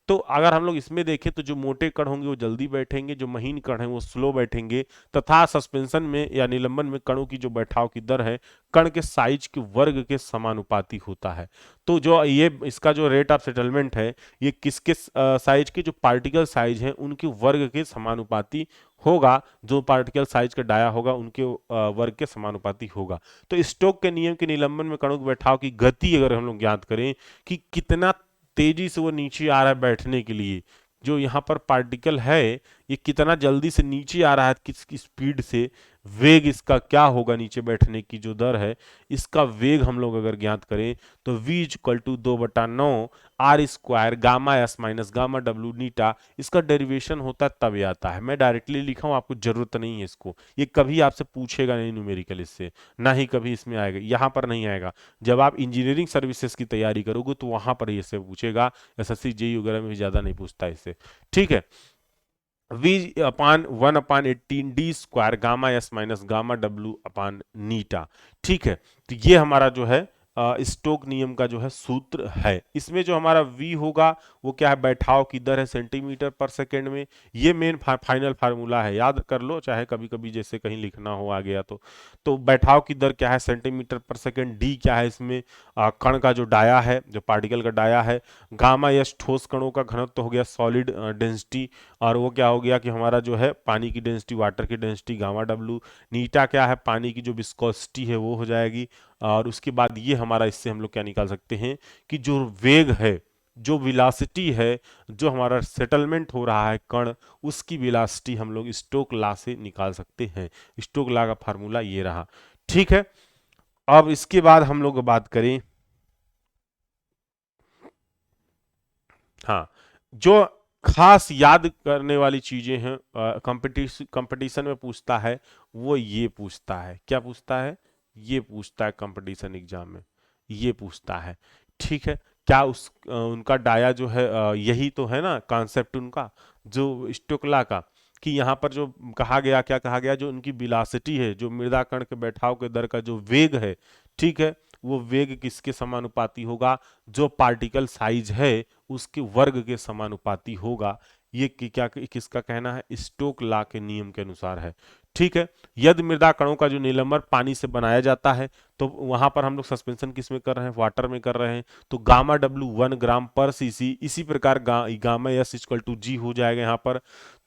तो अगर हम लोग इसमें देखें तो जो मोटे कण होंगे वो जल्दी बैठेंगे, जो महीन कण हैं वो स्लो बैठेंगे, तथा सस्पेंशन में या निलंबन में कणों की जो बैठाव की दर है कण के साइज के वर्ग के समानुपाती होता है। तो जो ये इसका जो रेट ऑफ सेटलमेंट है ये किसके साइज के, जो पार्टिकल साइज है उनके वर्ग के समानुपाती होगा, जो पार्टिकल साइज का डाया होगा उनके वर्ग के समानुपाती होगा। तो स्टोक के नियम के निलंबन में कणों के बैठाव की गति अगर हम लोग ज्ञात करें कि कितना तेजी से वो नीचे आ रहा है बैठने के लिए, जो यहाँ पर पार्टिकल है ये कितना जल्दी से नीचे आ रहा है, किस स्पीड से, वेग इसका क्या होगा, नीचे बैठने की जो दर है इसका वेग हम लोग अगर ज्ञात करें तो v equal to 2/9 R square gamma S minus gamma W नीटा, इसका डेरिवेशन होता है तब ये आता है। मैं डायरेक्टली लिखा हूँ, आपको जरूरत नहीं है इसको, ये कभी आपसे पूछेगा नहीं न्यूमेरिकल, इससे ना ही कभी इसमें आएगा, यहाँ पर नहीं आएगा। जब आप इंजीनियरिंग सर्विसेज की तैयारी करोगे तो वहां पर ये से पूछेगा, एसएससी जेईई वगैरह में भी ज्यादा नहीं पूछता इससे, ठीक है। v/1/18 D square gamma S minus gamma W upon नीटा, ठीक है। तो ये हमारा जो है स्टोक नियम का जो है सूत्र है। इसमें जो हमारा v होगा वो क्या है, बैठाव की दर है सेंटीमीटर पर सेकेंड में, ये मेन फाइनल फार्मूला है, याद कर लो, चाहे कभी कभी जैसे कहीं लिखना हो आ गया तो बैठाव की दर क्या है सेंटीमीटर पर सेकेंड, डी क्या है इसमें कण का जो डाया है, जो पार्टिकल का डाया है, गामा यस ठोस कणों का घनत्व तो हो गया सॉलिड डेंसिटी, और वो क्या हो गया कि हमारा जो है पानी की डेंसिटी, वाटर की डेंसिटी गामा डब्ल्यू, नीटा क्या है पानी की जो विस्कोसिटी है वो हो जाएगी। और उसके बाद ये हमारा, इससे हम लोग क्या निकाल सकते हैं कि जो वेग है, जो विलासिटी है, जो हमारा सेटलमेंट हो रहा है कण, उसकी विलासिटी हम लोग स्टोक लॉ से निकाल सकते हैं। स्टोक लॉ का फार्मूला ये रहा, ठीक है। अब इसके बाद हम लोग बात करें, हाँ, जो खास याद करने वाली चीजें हैं कंपटीशन में पूछता है, वो ये पूछता है, क्या पूछता है, ये पूछता है कंपटीशन एग्जाम में, ये पूछता है, ठीक है। क्या उनका डाया जो है यही तो है ना कॉन्सेप्ट उनका, जो स्टोकला का, कि यहाँ पर जो कहा गया, क्या कहा गया, जो उनकी विलासिटी है, जो मृदा कण के बैठाव के दर का जो वेग है, ठीक है, वो वेग किसके समानुपाती होगा, जो पार्टिकल साइज है उसके वर्ग के समानुपाती होगा। ये क्या किसका कहना है, स्टोक लॉ के नियम के अनुसार है, ठीक है। यदि मृदा कणों का जो निलंबन पानी से बनाया जाता है तो वहां पर हम लोग सस्पेंशन किस में कर रहे हैं, वाटर में कर रहे हैं, तो gamma W 1 gram per CC, इसी प्रकार गामा एस इक्वल टू जी हो जाएगा यहाँ पर।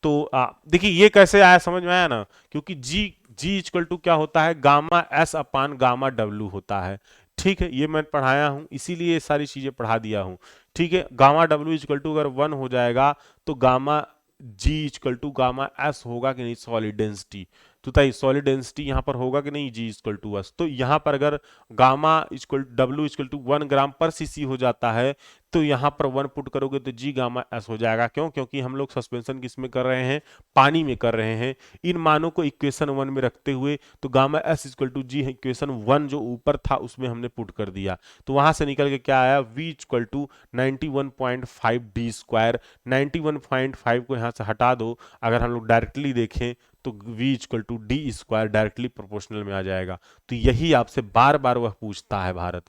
तो देखिए ये कैसे आया, समझ में आया ना, क्योंकि जी जी इक्वल टू क्या होता है, गामा एस अपान गामा डब्ल्यू होता है, ठीक है। ये मैं पढ़ाया हूं इसीलिए ये सारी चीजें पढ़ा दिया हूं, ठीक है। गामा डब्ल्यू इक्वल टू अगर 1 हो जाएगा तो gamma g equal to gamma s होगा कि नहीं, सॉलिड डेंसिटी, तो ताई सॉलिड डेंसिटी यहाँ पर होगा कि नहीं, जी इक्वल टू एस। तो यहाँ पर अगर gamma equal W equal to 1 gram per CC हो जाता है तो यहाँ पर 1 पुट करोगे तो जी गामा एस हो जाएगा, क्यों, क्योंकि हम लोग सस्पेंशन किस में कर रहे हैं, पानी में कर रहे हैं। इन मानों को इक्वेशन 1 में रखते हुए तो gamma s equal to g equation 1 जो ऊपर था उसमें हमने पुट कर दिया, तो वहां से निकल के क्या आया, v equal to 91.5 d square. 91.5 को यहाँ से हटा दो, अगर हम लोग डायरेक्टली देखें तो v equal to d square directly proportional में आ जाएगा। तो यही आपसे बार बार वह पूछता है, भारत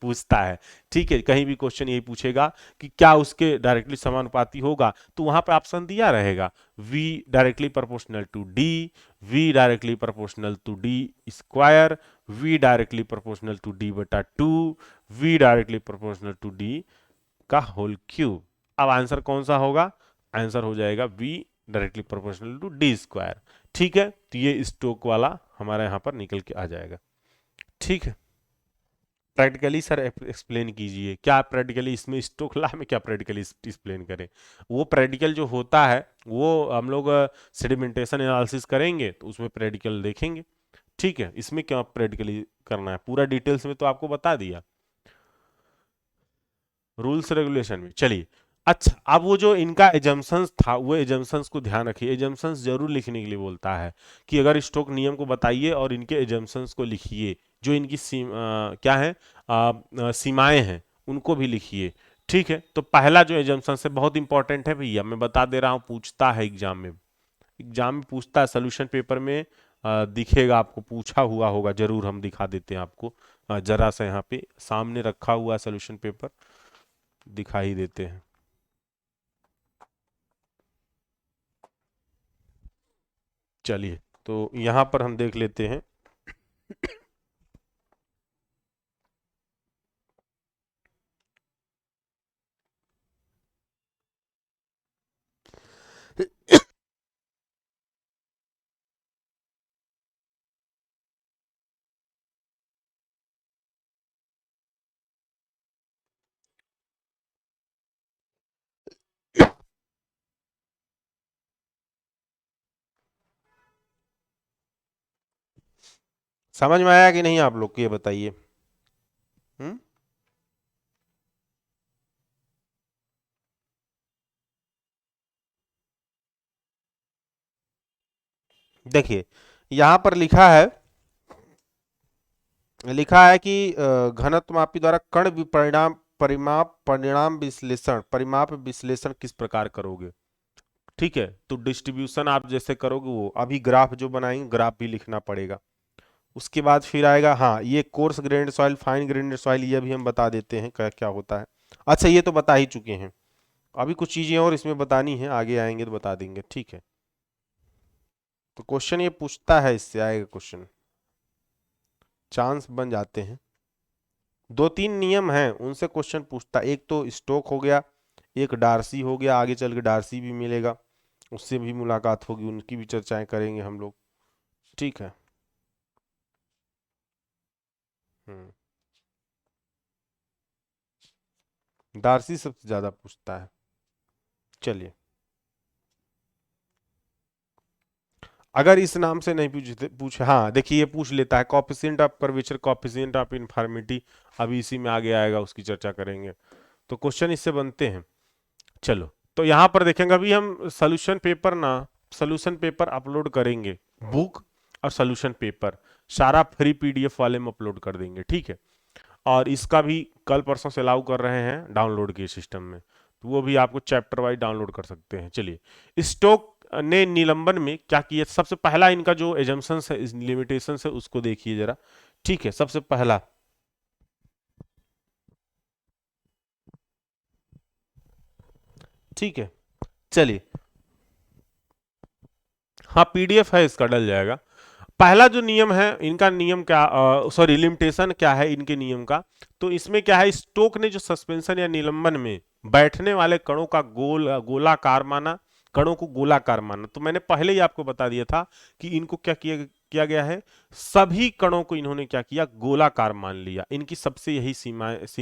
पूछता है, ठीक है। कहीं भी क्वेश्चन यही पूछेगा कि क्या उसके डायरेक्टली समानुपाती होगा, तो वहां पर ऑप्शन दिया रहेगा v directly proportional to d, v directly proportional to d square, v directly proportional to d/2, v directly proportional to d का होल क्यूब। अब आंसर कौन सा होगा, आंसर हो जाएगा v directly proportional to d square, ठीक है। तो ये स्टोक वाला हमारे यहाँ पर निकल के आ जाएगा, ठीक है। प्रैक्टिकली सर एक्सप्लेन कीजिए, क्या प्रैक्टिकली इसमें स्टोक लॉ में क्या प्रैक्टिकली एक्सप्लेन करें, वो प्रैक्टिकल जो होता है वो हम लोग सेडिमेंटेशन एनालिसिस करेंगे तो उसमें प्रैक्टिकल देखेंगे, ठीक है। इसमें क्या प्रैक्टिकली करना है, पूरा डिटेल्स में तो आपको बता दिया रूल्स रेगुलेशन में, चलिए। अच्छा, अब वो जो इनका एजम्पशंस था वो एजम्पशंस को ध्यान रखिए, एजम्पशंस जरूर लिखने के लिए बोलता है कि अगर स्टोक नियम को बताइए और इनके एजम्पशंस को लिखिए, जो इनकी क्या है सीमाएं हैं उनको भी लिखिए, ठीक है। तो पहला जो एजम्पशन है बहुत इंपॉर्टेंट है भैया, मैं बता दे रहा हूँ, पूछता है एग्जाम में, एग्जाम में पूछता है, सोल्यूशन पेपर में दिखेगा आपको, पूछा हुआ होगा जरूर, हम दिखा देते हैं आपको, जरा सा यहाँ पे सामने रखा हुआ सोल्यूशन पेपर दिखा ही देते हैं। चलिए, तो यहां पर हम देख लेते हैं। समझ में आया कि नहीं आप लोग को, ये बताइए। हम्म। देखिए, यहां पर लिखा है कि घनत्व मापी द्वारा कण परिणाम परिमाप परिणाम विश्लेषण परिमाप विश्लेषण किस प्रकार करोगे। ठीक है, तो डिस्ट्रीब्यूशन आप जैसे करोगे, वो अभी ग्राफ जो बनाएंगे ग्राफ भी लिखना पड़ेगा। उसके बाद फिर आएगा, हाँ, ये course grand soil, fine grand soil, ये भी हम बता देते हैं क्या क्या होता है। अच्छा, ये तो बता ही चुके हैं। अभी कुछ चीजें और इसमें बतानी है, आगे आएंगे तो बता देंगे, ठीक है। तो क्वेश्चन ये पूछता है, इससे आएगा क्वेश्चन, चांस बन जाते हैं। दो तीन नियम हैं, उनसे क्वेश्चन पूछता है। एक तो स्टोक हो गया, एक डार्सी हो गया, आगे चल के डार्सी भी मिलेगा, उससे भी मुलाकात होगी, उनकी भी चर्चाएं करेंगे हम लोग। ठीक है। हम्म। डार्सी सबसे ज्यादा पूछता है। चलिए, अगर इस नाम से नहीं पूछे, हाँ देखिए, ये पूछ लेता है coefficient of curvature, coefficient of uniformity, अभी इसी में आगे आएगा, उसकी चर्चा करेंगे। तो क्वेश्चन इससे बनते हैं। चलो, तो यहां पर देखेंगे, अभी हम सोल्यूशन पेपर अपलोड करेंगे, बुक और सोल्यूशन पेपर सारा फ्री पीडीएफ वाले में अपलोड कर देंगे, ठीक है। और इसका भी कल परसों से अलाउ कर रहे हैं डाउनलोड के सिस्टम में, तो वो भी आपको चैप्टर वाइज डाउनलोड कर सकते हैं। चलिए, स्टोक ने निलंबन में क्या किया, सबसे पहला इनका जो एजम्पशंस है, लिमिटेशंस है, उसको देखिए जरा। ठीक है, सबसे पहला, ठीक है। चलिए, हाँ पीडीएफ है, इसका डल जाएगा। पहला जो नियम है इनका, नियम क्या, सॉरी, लिमिटेशन क्या है इनके नियम का। तो इसमें क्या है, स्टोक ने जो सस्पेंशन या निलंबन में बैठने वाले कणों का गोलाकार माना, कणों को गोलाकार माना। तो मैंने पहले ही आपको बता दिया था कि इनको क्या किया गया है, सभी कणों को इन्होंने क्या किया, गोलाकार मान लिया। इनकी सबसे यही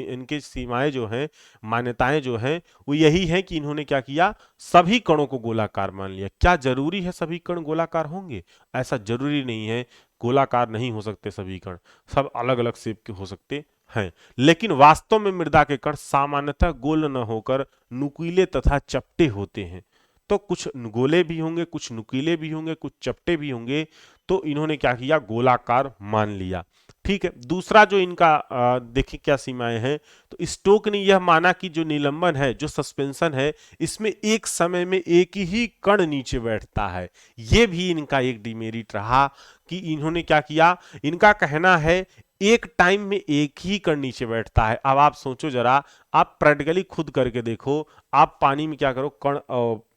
इनके सीमाएं जो हैं, मान्यताएं जो हैं, वो यही है कि इन्होंने क्या किया, सभी कणों को गोलाकार मान लिया। क्या जरूरी है सभी कण गोलाकार होंगे? ऐसा जरूरी नहीं है, गोलाकार नहीं हो सकते सभी कण, सब अलग अलग शेप के हो सकते हैं। लेकिन वास्तव में मृदा के कण सामान्यतः गोल न होकर नुकीले तथा चपटे होते हैं। तो कुछ गोले भी होंगे, कुछ नुकीले भी होंगे, कुछ चपटे भी होंगे। तो इन्होंने क्या किया, गोलाकार मान लिया। ठीक है, दूसरा जो इनका देखिए क्या सीमाएं हैं। तो स्टोक ने यह माना कि जो निलंबन है, जो सस्पेंशन है, इसमें एक समय में एक ही कण नीचे बैठता है। ये भी इनका एक डिमेरिट रहा कि इन्होंने क्या किया, इनका कहना है एक टाइम में एक ही कण नीचे बैठता है। अब आप सोचो जरा, आप प्रैक्टिकली खुद करके देखो। आप पानी में क्या करो, कण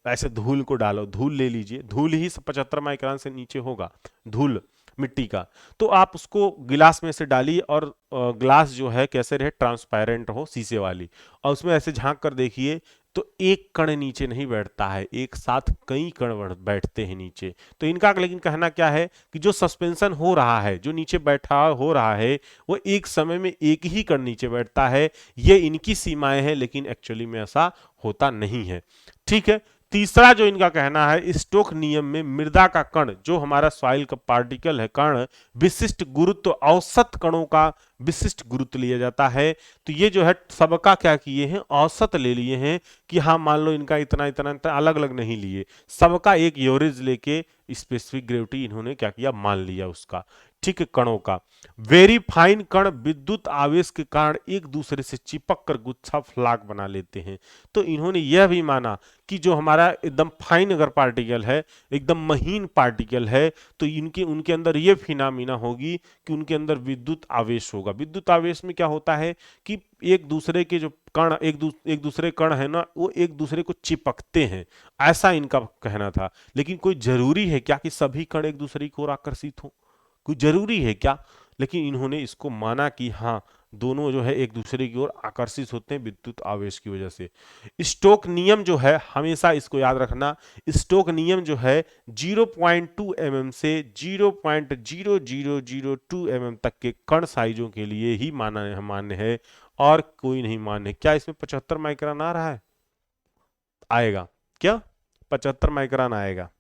ऐसे धूल को डालो, धूल ले लीजिए, धूल ही 75 माइक्रोन से नीचे होगा, धूल मिट्टी का। तो आप उसको गिलास में से डालिए, और ग्लास जो है कैसे रहे, ट्रांसपेरेंट हो, शीशे वाली, और उसमें ऐसे झांक कर देखिए, तो एक कण नीचे नहीं बैठता है, एक साथ कई कण बैठते हैं नीचे। तो इनका लेकिन कहना क्या है कि जो सस्पेंशन हो रहा है, जो नीचे बैठा हो रहा है, वो एक समय में एक ही कण नीचे बैठता है। ये इनकी सीमाएं हैं, लेकिन एक्चुअली में ऐसा होता नहीं है। ठीक है। तीसरा जो इनका कहना है, स्टोक नियम में मृदा का कण, जो हमारा सॉइल का पार्टिकल है, कण, विशिष्ट गुरुत्व, औसत कणों का विशिष्ट गुरुत्व लिया जाता है। तो ये जो है सबका क्या किए हैं, औसत ले लिए हैं, कि हाँ मान लो इनका इतना इतना इतना, अलग अलग नहीं लिए, सबका एक एवरेज लेके स्पेसिफिक ग्रेविटी इन्होंने क्या किया, मान लिया उसका। ठीक है, कणों का। वेरी फाइन कण विद्युत आवेश के कारण एक दूसरे से चिपक कर गुच्छा फ्लाक बना लेते हैं। तो इन्होंने यह भी माना कि जो हमारा एकदम फाइन अगर पार्टिकल है, एकदम महीन पार्टिकल है, तो इनके उनके अंदर ये फिनामिना होगी कि उनके अंदर विद्युत आवेश होगा। विद्युत आवेश में क्या होता है कि एक दूसरे के जो कण एक दूसरे कण है ना, वो एक दूसरे को चिपकते हैं, ऐसा इनका कहना था। लेकिन कोई जरूरी है क्या कि सभी कण एक दूसरे की ओर आकर्षित हो? कोई जरूरी है क्या? लेकिन इन्होंने इसको माना कि हाँ, दोनों जो है एक दूसरे की ओर आकर्षित होते हैं विद्युत आवेश की वजह से। स्टोक नियम जो है, हमेशा इसको याद रखना, स्टोक नियम जो है 0.2 mm से 0.0002 mm तक के कण साइजों के लिए ही मान्य है, और कोई नहीं मान्य है। क्या इसमें 75 माइक्रोन आ रहा है? आएगा क्या? 75 माइक्रोन आएगा।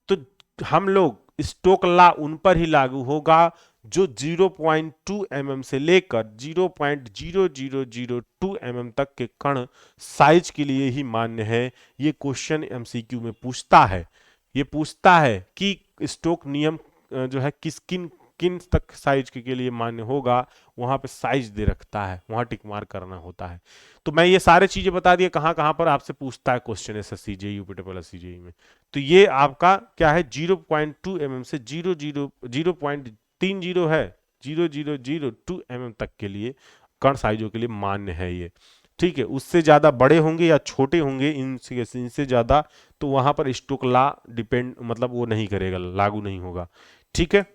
तो हम लोग स्टोक लॉ उन पर ही लागू होगा जो 0.2 mm से लेकर 0.0002 mm तक के कण साइज के लिए ही मान्य है। ये क्वेश्चन एमसीक्यू में पूछता है। ये पूछता है कि स्टोक नियम जो है किन किन तक साइज के लिए मान्य होगा, वहां पे साइज दे रखता है, वहां टिक मार्क करना होता है। तो मैं ये सारे चीजें बता दिया कहां कहां पर आपसे पूछता है question SSC JEE UP triple S JEE में। तो ये आपका क्या है, 0.2 mm से 0.30 है, 0.002 mm तक के लिए कण साइजों के लिए मान्य है ये। ठीक है, उससे ज्यादा बड़े होंगे या छोटे होंगे इनसे ज्यादा, तो वहां पर स्टोक लॉ डिपेंड मतलब वो नहीं करेगा, लागू नहीं होगा। ठीक है,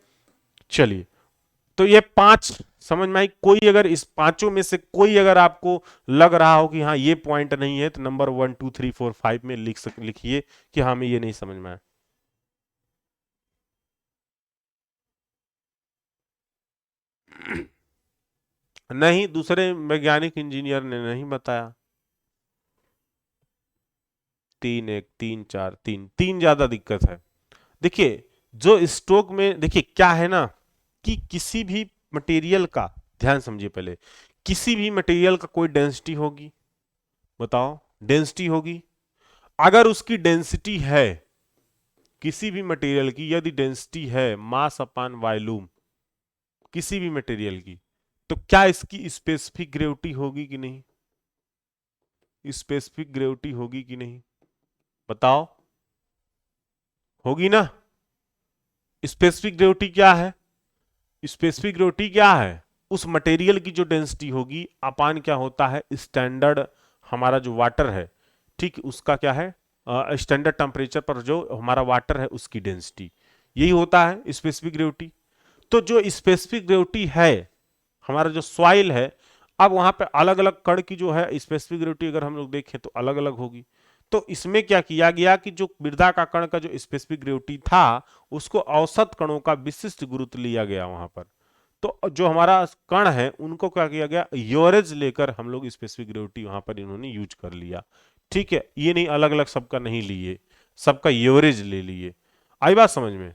चलिए। तो ये 5 समझ में आई। कोई अगर इस पांचों में से कोई अगर आपको लग रहा हो कि हाँ ये पॉइंट नहीं है, तो नंबर 1 2 3 4 5 में लिखिए कि हाँ हमें ये नहीं समझ में आया। नहीं, दूसरे वैज्ञानिक इंजीनियर ने नहीं बताया। 3 1 3 4 3 3 ज्यादा दिक्कत है। देखिए, जो स्टोक में देखिए क्या है ना, कि किसी भी मटेरियल का, ध्यान समझिए पहले, किसी भी मटेरियल का कोई डेंसिटी होगी, बताओ, डेंसिटी होगी। अगर उसकी डेंसिटी है, किसी भी मटेरियल की यदि डेंसिटी है मास अपान वॉल्यूम, किसी भी मटेरियल की, तो क्या इसकी स्पेसिफिक ग्रेविटी होगी कि नहीं? स्पेसिफिक ग्रेविटी होगी कि नहीं, बताओ? होगी ना। स्पेसिफिक ग्रेविटी क्या है? स्पेसिफिक ग्रेविटी क्या है? उस मटेरियल की जो डेंसिटी होगी अपान क्या होता है, स्टैंडर्ड हमारा जो वाटर है, ठीक, उसका क्या है, स्टैंडर्ड टेम्परेचर पर जो हमारा वाटर है उसकी डेंसिटी, यही होता है स्पेसिफिक ग्रेविटी। तो जो स्पेसिफिक ग्रेविटी है, हमारा जो सॉइल है, अब वहां पे अलग अलग कण की जो है स्पेसिफिक ग्रेविटी अगर हम लोग देखें तो अलग अलग होगी। तो इसमें क्या किया गया कि जो मृदा का कण का जो स्पेसिफिक ग्रेविटी था, उसको औसत कणों का विशिष्ट गुरुत्व लिया गया वहां पर। तो जो हमारा कण है उनको क्या किया गया, एवरेज लेकर हम लोग स्पेसिफिक ग्रेविटी वहां पर इन्होंने यूज कर लिया। ठीक है, ये नहीं अलग अलग सबका नहीं लिए, सबका एवरेज ले लिए। आई बात समझ में?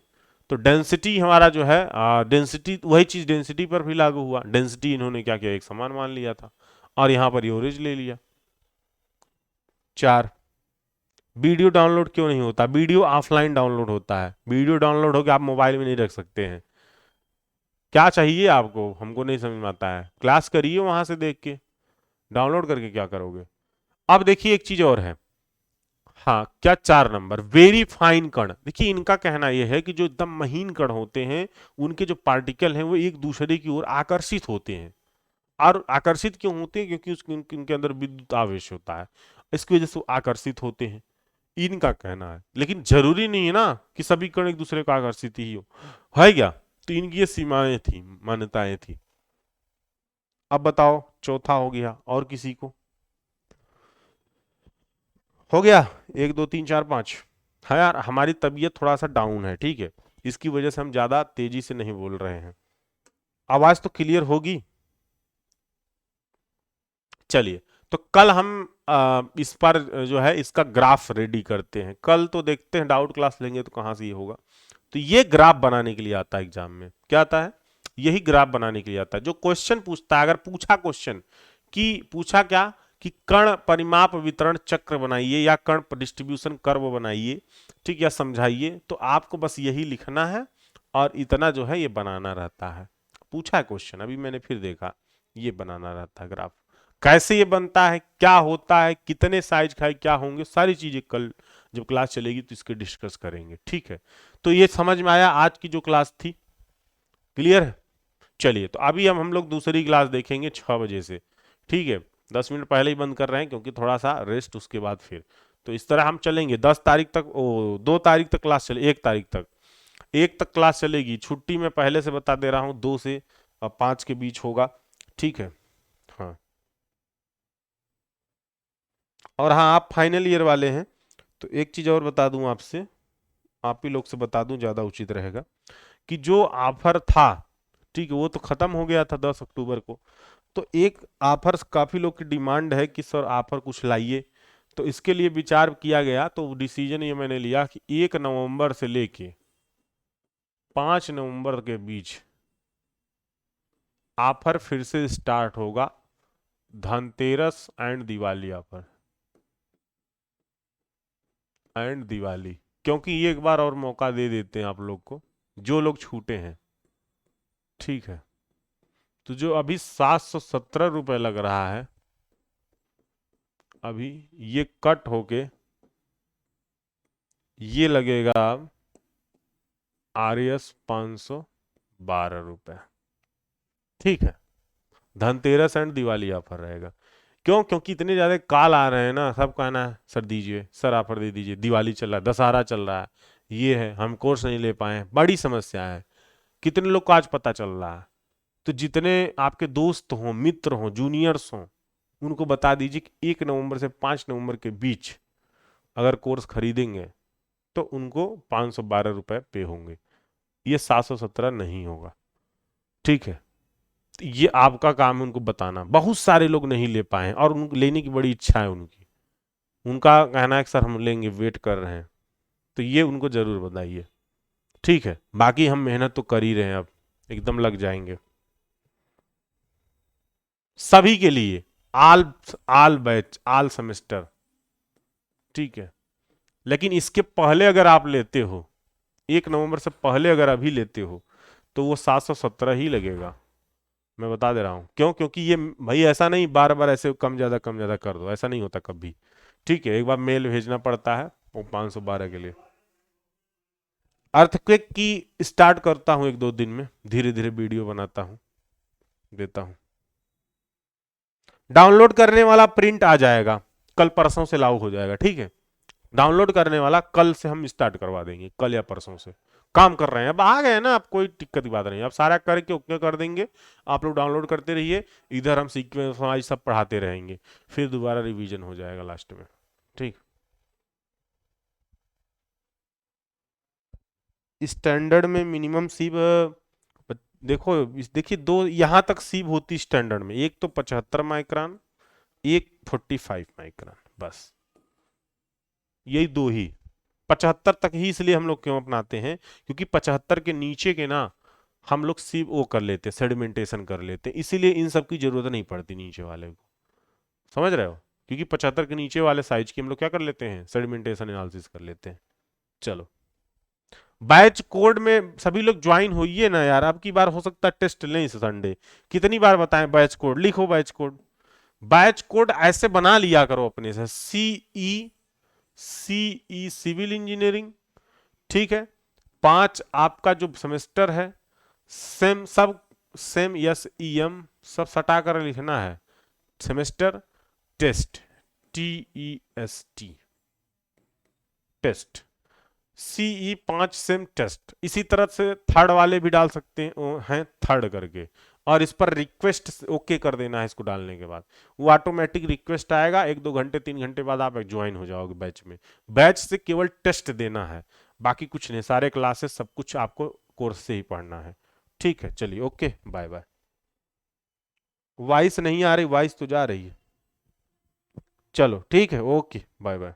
तो डेंसिटी हमारा जो है, डेंसिटी वही चीज डेंसिटी पर भी लागू हुआ। डेंसिटी इन्होंने क्या किया, एक समान मान लिया था, और यहां पर एवरेज ले लिया। 4, वीडियो डाउनलोड क्यों नहीं होता? वीडियो ऑफलाइन डाउनलोड होता है। वीडियो डाउनलोड होकर आप मोबाइल में नहीं रख सकते हैं। क्या चाहिए आपको, हमको नहीं समझ में आता है। क्लास करिए वहां से देख के, डाउनलोड करके क्या करोगे? अब देखिए एक चीज और है। हाँ, क्या 4 नंबर वेरी फाइन कण, देखिए इनका कहना यह है कि जो एकदम महीन कण होते हैं, उनके जो पार्टिकल हैं वो एक दूसरे की ओर आकर्षित होते हैं। और आकर्षित क्यों होते हैं? क्योंकि उनके अंदर विद्युत आवेश होता है, इसकी वजह से वो आकर्षित होते हैं, इनका कहना है। लेकिन जरूरी नहीं है ना कि सभी कण एक दूसरे को आकर्षित ही हो, है क्या? तो इनकी ये सीमाएं थी, मान्यताएं थी। अब बताओ, चौथा हो गया, और किसी को हो गया? 1 2 3 4 5। हाँ यार, हमारी तबीयत थोड़ा सा डाउन है, ठीक है, इसकी वजह से हम ज्यादा तेजी से नहीं बोल रहे हैं। आवाज तो क्लियर होगी? चलिए, तो कल हम इस पर जो है इसका ग्राफ रेडी करते हैं। कल तो देखते हैं, डाउट क्लास लेंगे तो कहाँ से ये होगा। तो ये ग्राफ बनाने के लिए आता है एग्जाम में। क्या आता है? यही ग्राफ बनाने के लिए आता है। जो क्वेश्चन पूछता है, अगर पूछा क्वेश्चन कि पूछा क्या कि कण परिमाप वितरण चक्र बनाइए या कण डिस्ट्रीब्यूशन कर्व बनाइए, ठीक, या समझाइए, तो आपको बस यही लिखना है और इतना जो है ये बनाना रहता है। पूछा है क्वेश्चन, अभी मैंने फिर देखा, ये बनाना रहता है ग्राफ। कैसे ये बनता है, क्या होता है, कितने साइज का है, क्या होंगे, सारी चीजें कल जब क्लास चलेगी तो इसके डिस्कस करेंगे, ठीक है। तो ये समझ में आया आज की जो क्लास थी, क्लियर है। चलिए तो अभी हम लोग दूसरी क्लास देखेंगे 6 बजे से, ठीक है। 10 मिनट पहले ही बंद कर रहे हैं क्योंकि थोड़ा सा रेस्ट, उसके बाद फिर तो इस तरह हम चलेंगे 10 तारीख तक, 2 तारीख तक क्लास चले, 1 तारीख तक, 1 तक क्लास चलेगी। छुट्टी में पहले से बता दे रहा हूँ 2 से 5 के बीच होगा, ठीक है। हाँ, और हाँ आप फाइनल ईयर वाले हैं तो एक चीज और बता दूं आपसे, आप ही लोग से बता दूं ज्यादा उचित रहेगा, कि जो ऑफर था, ठीक है, वो तो खत्म हो गया था 10 अक्टूबर को। तो एक ऑफर, काफी लोग की डिमांड है कि सर ऑफर कुछ लाइए, तो इसके लिए विचार किया गया, तो डिसीजन ये मैंने लिया कि 1 नवंबर से लेके 5 नवंबर के बीच ऑफर फिर से स्टार्ट होगा, Dhanteras and Diwali offer, and Diwali. क्योंकि ये एक बार और मौका दे देते हैं आप लोग को, जो लोग छूटे हैं, ठीक है। तो जो अभी 717 रुपये लग रहा है, अभी ये कट होके ये लगेगा RS 512 रुपये, ठीक है। धनतेरस एंड दिवाली ऑफर रहेगा। क्यों? क्योंकि इतने ज्यादा कॉल आ रहे हैं ना, सब कहना है सर दीजिए, सर ऑफर दे दीजिए, दिवाली चल रहा है, दशहरा चल रहा है, ये है, हम कोर्स नहीं ले पाए हैं, बड़ी समस्या है। कितने लोग को आज पता चल रहा है। तो जितने आपके दोस्त हों, मित्र हों, जूनियर्स हों, उनको बता दीजिए कि 1 नवंबर से 5 नवंबर के बीच अगर कोर्स खरीदेंगे तो उनको 512 रुपये पे होंगे, ये 717 नहीं होगा, ठीक है। तो ये आपका काम है उनको बताना। बहुत सारे लोग नहीं ले पाए हैं और उनको लेने की बड़ी इच्छा है उनकी, उनका कहना है कि सर हम लेंगे, वेट कर रहे हैं, तो ये उनको जरूर बताइए, ठीक है। बाकी हम मेहनत तो कर ही रहे हैं, अब एकदम लग जाएंगे सभी के लिए, आल आल बैच, आल सेमेस्टर, ठीक है। लेकिन इसके पहले अगर आप लेते हो, 1 नवंबर से पहले अगर अभी लेते हो, तो वो 717 ही लगेगा, मैं बता दे रहा हूँ। क्यों? क्योंकि ये भाई ऐसा नहीं बार बार ऐसे कम ज्यादा कर दो, ऐसा नहीं होता कभी, ठीक है। एक बार मेल भेजना पड़ता है वो 512 के लिए। अर्थक्वेक की स्टार्ट करता हूँ 1-2 दिन में, धीरे धीरे वीडियो बनाता हूँ, देता हूँ। डाउनलोड करने वाला प्रिंट आ जाएगा, कल परसों से लागू हो जाएगा, ठीक है। डाउनलोड करने वाला कल से हम स्टार्ट करवा देंगे, कल या परसों से काम कर रहे हैं, अब आ गए ना, आप कोई दिक्कत की बात नहीं, अब सारा करके ओके कर देंगे। आप लोग डाउनलोड करते रहिए, इधर हम सीक्वेंस वाइज सब पढ़ाते रहेंगे, फिर दोबारा रिवीजन हो जाएगा लास्ट में, ठीक। स्टैंडर्ड में मिनिमम सीब, देखो देखिए, दो यहां तक सीब होती स्टैंडर्ड में, एक तो 75 माइक्रोन, एक 45 माइक्रोन, बस यही दो ही। 75 तक ही इसलिए हम लोग क्यों अपनाते हैं, क्योंकि 75 के नीचे के ना हम लोग सीब वो कर लेते हैं, सेडिमेंटेशन कर लेते हैं, इसीलिए इन सब की जरूरत नहीं पड़ती नीचे वाले को, समझ रहे हो। क्योंकि 75 के नीचे वाले साइज की हम लोग क्या कर लेते हैं, सेडिमेंटेशन एनालिसिस कर लेते हैं। चलो, बैच कोड में सभी लोग ज्वाइन होइए ना यार, अब की बार हो सकता है टेस्ट लें इस संडे। कितनी बार बताएं बैच कोड लिखो, बैच कोड, बैच कोड ऐसे बना लिया करो अपने से, सीई सिविल इंजीनियरिंग, ठीक है। 5 आपका जो सेमेस्टर है, सेम सब, सेम SEM सब सटा कर लिखना है, semester test, TEST, test, CE 5 sem test. इसी तरह से थर्ड वाले भी डाल सकते हैं थर्ड करके, और इस पर रिक्वेस्ट ओके कर देना है, इसको डालने के बाद वो ऑटोमेटिक रिक्वेस्ट आएगा, 1-2 घंटे 3 घंटे बाद आप ज्वाइन हो जाओगे बैच में। बैच से केवल टेस्ट देना है, बाकी कुछ नहीं, सारे क्लासेस सब कुछ आपको कोर्स से ही पढ़ना है, ठीक है। चलिए ओके, बाय बाय। वॉइस नहीं आ रही, वॉइस तो जा रही है, चलो ठीक है, ओके बाय बाय।